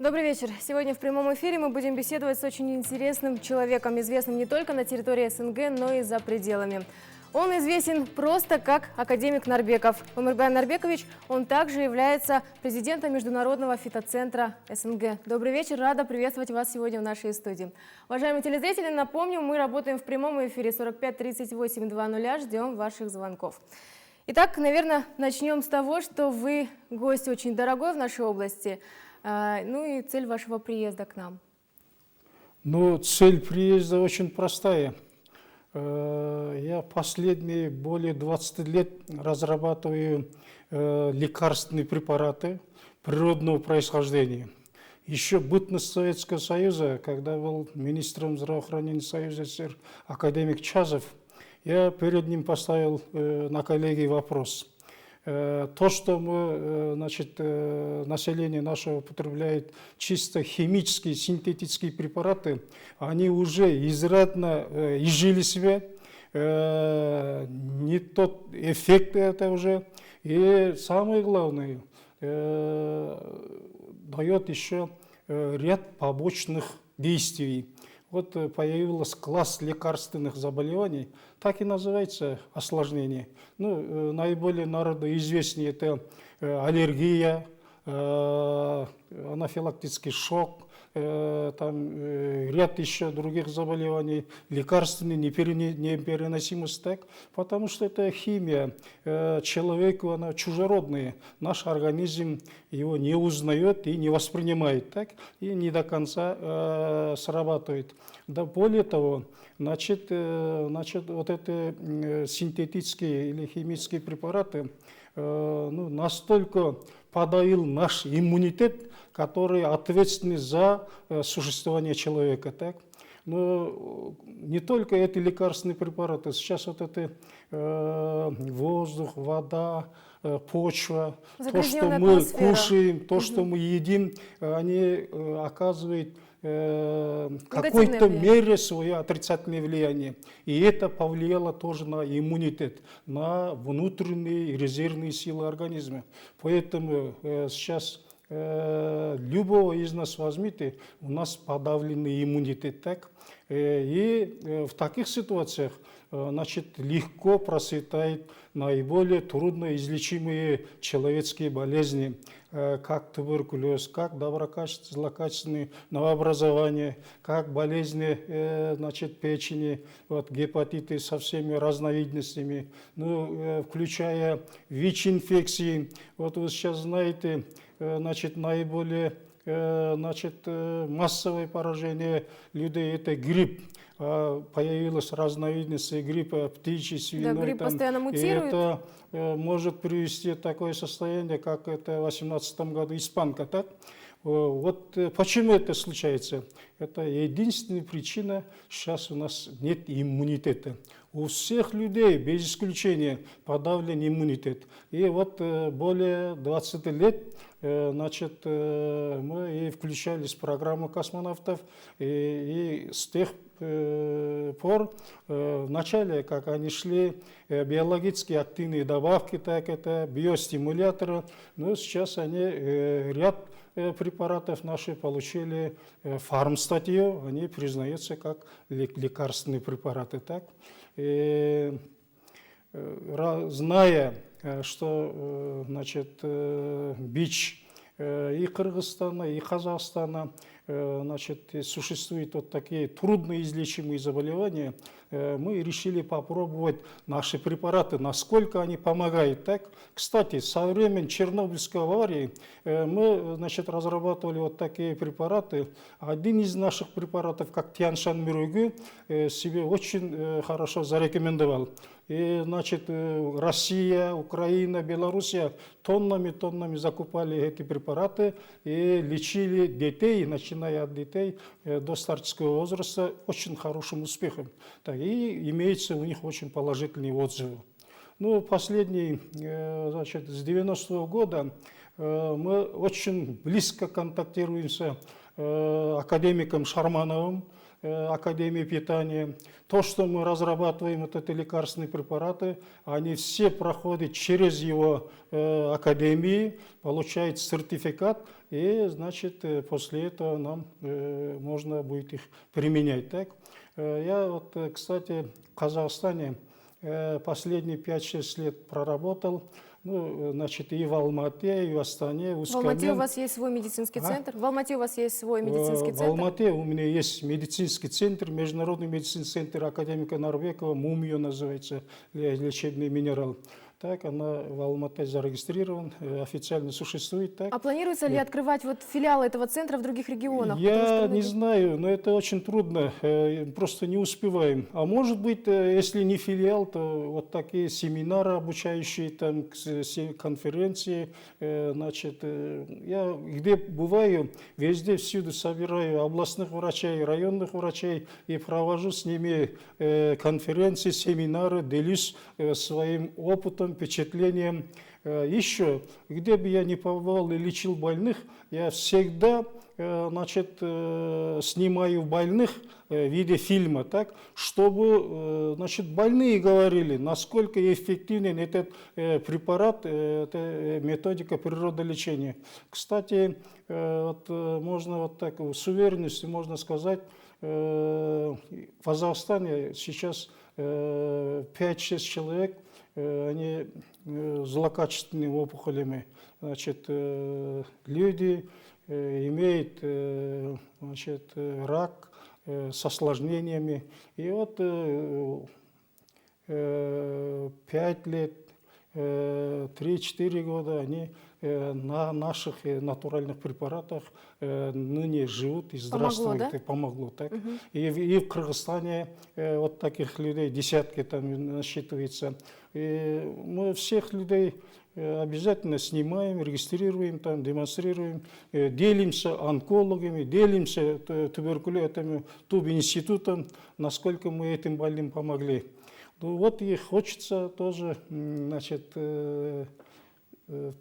Добрый вечер. Сегодня в прямом эфире мы будем беседовать с очень интересным человеком, известным не только на территории СНГ, но и за пределами. Он известен просто как академик Нарбеков. Омирбай Нарбекович, он также является президентом Международного фитоцентра СНГ. Добрый вечер, рада приветствовать вас сегодня в нашей студии. Уважаемые телезрители, напомню, мы работаем в прямом эфире 45 38 00, ждем ваших звонков. Итак, наверное, начнем с того, что вы гость очень дорогой в нашей области. Ну и цель вашего приезда к нам. Ну, цель приезда очень простая. Я последние более 20 лет разрабатываю лекарственные препараты природного происхождения. Еще бытность Советского Союза, когда был министром здравоохранения Союза СССР академик Чазов, я перед ним поставил на коллегии вопрос. То, что мы, население наше употребляет чисто химические, синтетические препараты, они уже изрядно изжили себя, не тот эффект это уже, и самое главное, дает еще ряд побочных действий. Вот появился класс лекарственных заболеваний, так и называется осложнение. Ну, наиболее народоизвестнее это аллергия, анафилактический шок, ряд еще других заболеваний, лекарственные непереносимость, так, потому что это химия, человеку она чужеродная, наш организм его не узнает и не воспринимает, так, и не до конца срабатывает. Да более того, вот эти синтетические или химические препараты настолько подавил наш иммунитет, который ответственный за существование человека. Так? Но не только эти лекарственные препараты, сейчас вот это воздух, вода, почва, то, что мы кушаем, то, что мы едим, они оказывают в какой-то мере свое отрицательное влияние. И это повлияло тоже на иммунитет, на внутренние резервные силы организма. Поэтому сейчас любого из нас возьмите, у нас подавленный иммунитет. Так? И в таких ситуациях легко процветают наиболее трудноизлечимые человеческие болезни, как туберкулез, как доброкачественные, злокачественные новообразования, как болезни печени, гепатиты со всеми разновидностями, включая ВИЧ-инфекции. Вот вы сейчас знаете, наиболее массовое поражение людей – это грипп. Появилась разновидность гриппа птичий, свиной. Да, грипп постоянно мутирует. И это может привести к такое состояние, как это в 2018 году испанка. Так? Вот почему это случается? Это единственная причина, сейчас у нас нет иммунитета. У всех людей, без исключения, подавлен иммунитет. И вот более 20 лет мы и включались в программу космонавтов, и с тех пор, в начале, как они шли, биологически активные добавки, так это биостимуляторы, но сейчас они ряд препаратов наши получили фармстатью, они признаются как лекарственные препараты. Так? И, зная, что БИЧ и Кыргызстана, и Казахстана существуют вот такие трудноизлечимые заболевания, мы решили попробовать наши препараты, насколько они помогают. Так? Кстати, со времен Чернобыльской аварии мы разрабатывали вот такие препараты. Один из наших препаратов, как Тяньшан Мюрюгü, себе очень хорошо зарекомендовал. И, Россия, Украина, Белоруссия тоннами закупали эти препараты и лечили детей, начиная от детей до старческого возраста, очень хорошим успехом. Так, и имеются у них очень положительные отзывы. Ну, последний, с 90-го года мы очень близко контактируем с академиком Шармановым, Академии питания. То, что мы разрабатываем, вот эти лекарственные препараты, они все проходят через его академии, получают сертификат, и, значит, после этого нам можно будет их применять. Так? Я вот, кстати, в Казахстане последние 5-6 лет проработал, ну, значит, и в Алмате, и в Астане, в Ускамен. В Алмате у вас есть свой медицинский центр? В Алмате у вас есть свой медицинский центр? В Алмате у меня есть медицинский центр, Международный медицинский центр академика Нарбекова, МУМИО называется, лечебный минерал. Так, она в Алмате зарегистрирован, официально существует. Так. А планируется ли открывать вот филиалы этого центра в других регионах? Я не знаю, но это очень трудно, просто не успеваем. А может быть, если не филиал, то вот такие семинары обучающие, там, конференции. Значит, я где бываю, везде, всюду собираю областных врачей, районных врачей и провожу с ними конференции, семинары, делюсь своим опытом, впечатлением. Еще, где бы я ни побывал и лечил больных, я всегда, значит, снимаю больных в виде фильма, так, чтобы, значит, больные говорили, насколько эффективен этот препарат, эта методика природолечения. Кстати, вот, можно вот так с уверенностью можно сказать, в Казахстане сейчас 5-6 человек, они злокачественными опухолями. Значит, люди имеют, значит, рак с осложнениями. И вот 5 лет, 3-4 года они на наших натуральных препаратах ныне живут и здравствуют. Помогло, да? Помогло, так? И в Кыргызстане вот таких людей десятки там насчитывается. И мы всех людей обязательно снимаем, регистрируем, там, демонстрируем, делимся онкологами, делимся туберкулезом, тубинститутом, насколько мы этим больным помогли. Ну, вот и хочется тоже, значит, в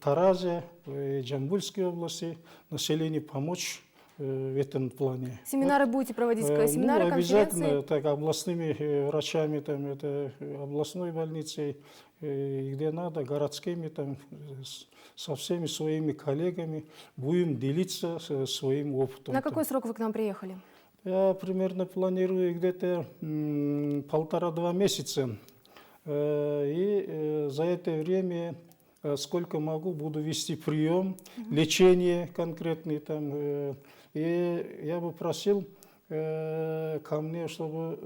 Таразе, в Джамбульской области населению помочь в этом плане. Семинары вот, будете проводить? Семинары, ну, обязательно, конференции? Так, областными врачами, там, это, областной больницей, где надо, городскими, там, со всеми своими коллегами будем делиться своим опытом. На какой срок вы к нам приехали? Я примерно планирую где-то 1,5-2 месяца. И за это время, сколько могу, буду вести прием, лечение конкретное там. И я бы просил ко мне, чтобы,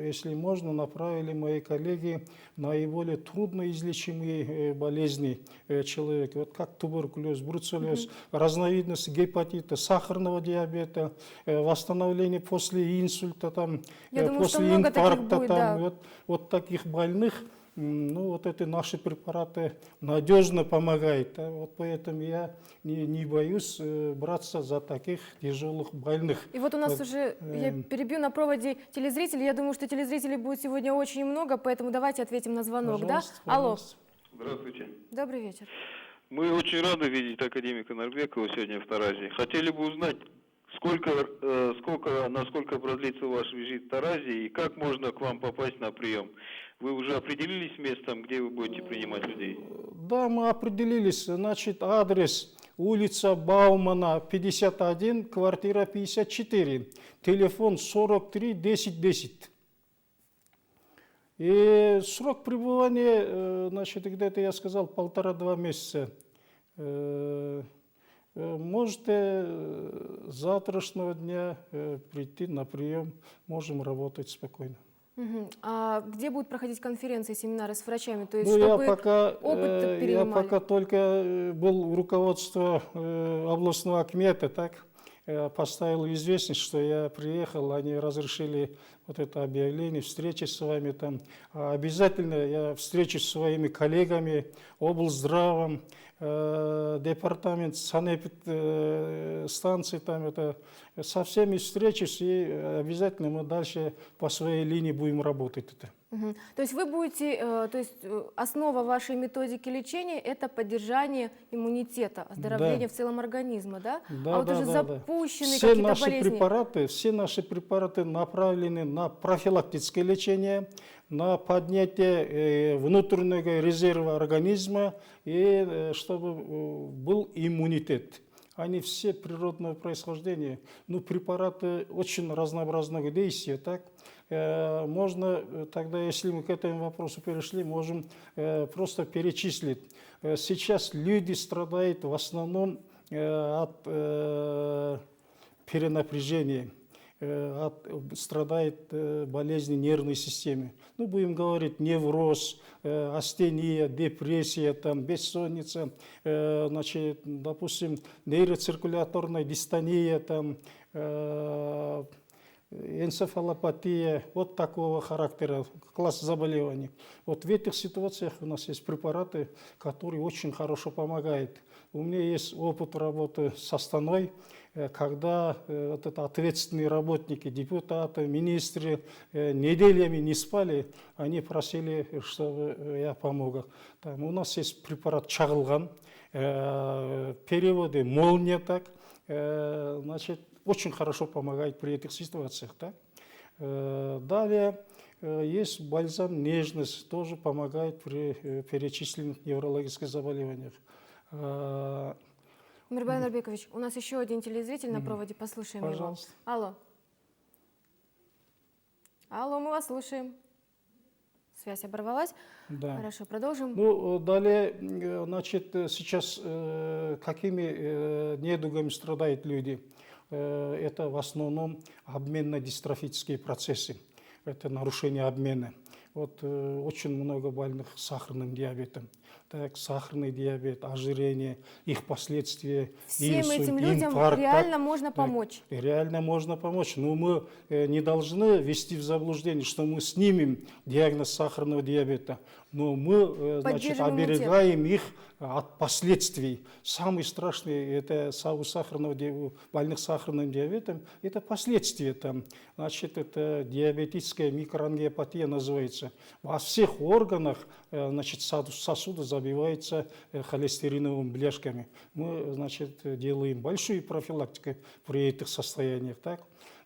если можно, направили мои коллеги наиболее трудноизлечимые болезни человека, вот как туберкулез, бруцеллез, разновидности гепатита, сахарного диабета, восстановление после инсульта, там, после инфаркта, будет, там, да. вот таких больных. Ну, вот эти наши препараты надежно помогают. Да? Вот поэтому я не боюсь браться за таких тяжелых больных. И вот у нас уже, я перебью на проводе телезрителей. Я думаю, что телезрителей будет сегодня очень много, поэтому давайте ответим на звонок. Пожалуйста, да? Алло. Пожалуйста. Здравствуйте. Добрый вечер. Мы очень рады видеть академика Нарбекова сегодня в Таразе. Хотели бы узнать, насколько продлится ваш визит в Таразе и как можно к вам попасть на прием. Вы уже определились с местом, где вы будете принимать людей? Да, мы определились. Значит, адрес улица Баумана, 51, квартира 54, телефон 43 10 10. И срок пребывания, значит, где-то я сказал 1,5-2 месяца. Можете с завтрашнего дня прийти на прием, можем работать спокойно. А где будут проходить конференции, семинары с врачами? То есть, ну, чтобы я пока только был в руководстве областного акмета, так, поставил известность, что я приехал, они разрешили вот это объявление, встречи с вами там. Обязательно я встречусь с своими коллегами, облздравом, департамент станции, там это со всеми встречусь, и обязательно мы дальше по своей линии будем работать. Это. То есть вы будете, основа вашей методики лечения – это поддержание иммунитета, оздоровление в целом организма, да? Да, а вот да, уже да, запущенные все какие-то наши болезни. все наши препараты направлены на профилактическое лечение, на поднятие внутреннего резерва организма и чтобы был иммунитет. Они все природного происхождения. Ну, препараты очень разнообразного действия, так? Можно тогда, если мы к этому вопросу перешли, можем просто перечислить. Сейчас люди страдают в основном от перенапряжения, страдает болезни нервной системы. Ну, будем говорить, невроз, астения, депрессия, там, бессонница, значит, допустим, нейроциркуляторная дистония, там, энцефалопатия, вот такого характера, класс заболеваний. Вот в этих ситуациях у нас есть препараты, которые очень хорошо помогают. У меня есть опыт работы с Астаной, когда вот это ответственные работники, депутаты, министры неделями не спали, они просили, чтобы я помог. Там у нас есть препарат Чагылган, переводы молния, так, значит, очень хорошо помогает при этих ситуациях. Так? Далее есть бальзам нежность, тоже помогает при перечисленных неврологических заболеваниях. Мирбай Нарбекович, у нас еще один телезритель на проводе, послушаем Пожалуйста. его. Алло. Алло, мы вас слушаем. Связь оборвалась. Да. Хорошо, продолжим. Ну, далее, значит, сейчас какими недугами страдают люди? Это в основном обменно-дистрофические процессы. Это нарушение обмена. Вот очень много больных с сахарным диабетом. Так, сахарный диабет, ожирение, их последствия, Всем инсульт, этим людям инфаркт, реально можно так, помочь. реально можно помочь. Но мы не должны ввести в заблуждение, что мы снимем диагноз сахарного диабета, но мы, значит, оберегаем их от последствий. Самый страшный это у больных сахарным диабетом, это последствия там. Значит, это диабетическая микроангиопатия называется. Во всех органах, значит, сосуды забиваются холестериновыми бляшками. Мы, значит, делаем большую профилактику при этих состояниях. Так?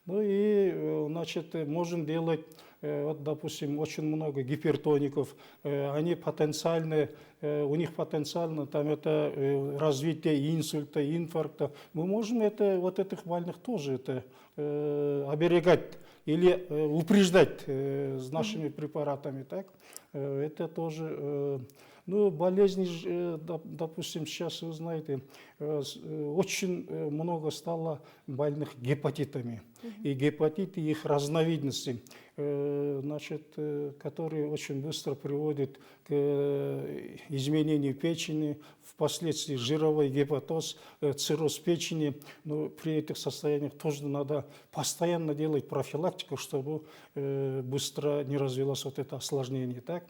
Ну и, значит, можем делать, вот, допустим, очень много гипертоников, они потенциальны, у них потенциально там это развитие инсульта, инфаркта. Мы можем это, вот этих больных тоже это, оберегать или упреждать с нашими препаратами. Так? Это тоже... Ну, болезни, допустим, сейчас, вы знаете, очень много стало больных гепатитами. И гепатиты, их разновидности, значит, которые очень быстро приводят к изменению печени, впоследствии жировой гепатоз, цирроз печени. Но при этих состояниях тоже надо постоянно делать профилактику, чтобы быстро не развилось вот это осложнение. Так?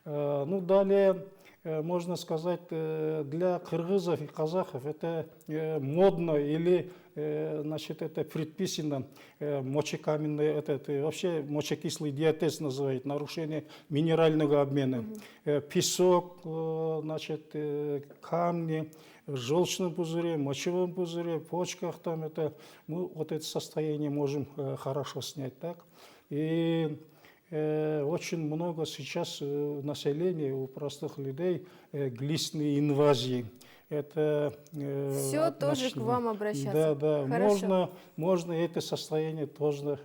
Ну, далее, можно сказать, для кыргызов и казахов это модно или, значит, это предписано мочекаменный, это вообще мочекислый диатез называют, нарушение минерального обмена. Песок, значит, камни, в желчном пузыре, мочевом пузыре, почках, там это, мы вот это состояние можем хорошо снять. Так? И очень много сейчас населения, у простых людей глистные инвазии. Это все тоже к вам обращаться. Да, да. Хорошо. Можно это состояние тоже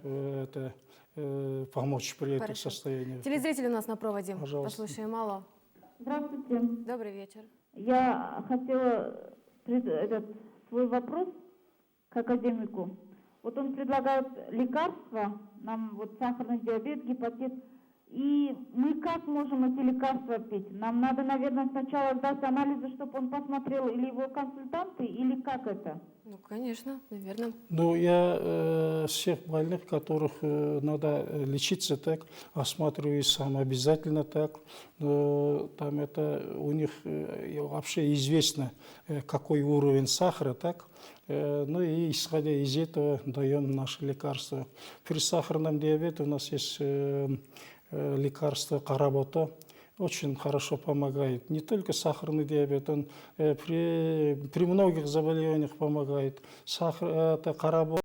помочь при этих состояниях. Телезритель у нас на проводе. Пожалуйста. Послушаем. Алло. Здравствуйте. Добрый вечер. Я хотела свой вопрос к академику. Вот он предлагает лекарства, нам вот сахарный диабет, гепатит И мы как можем эти лекарства пить? Нам надо, наверное, сначала сдать анализы, чтобы он посмотрел, или его консультанты, или как это? Ну, конечно, наверное. Ну, я всех больных, которых надо лечиться так, осматриваю сам обязательно так. Там это у них вообще известно, какой уровень сахара, так. Ну и исходя из этого даем наши лекарства. При сахарном диабете у нас есть лекарство каработо. Очень хорошо помогает. Не только сахарный диабет, он при многих заболеваниях помогает. Сахар, это карабо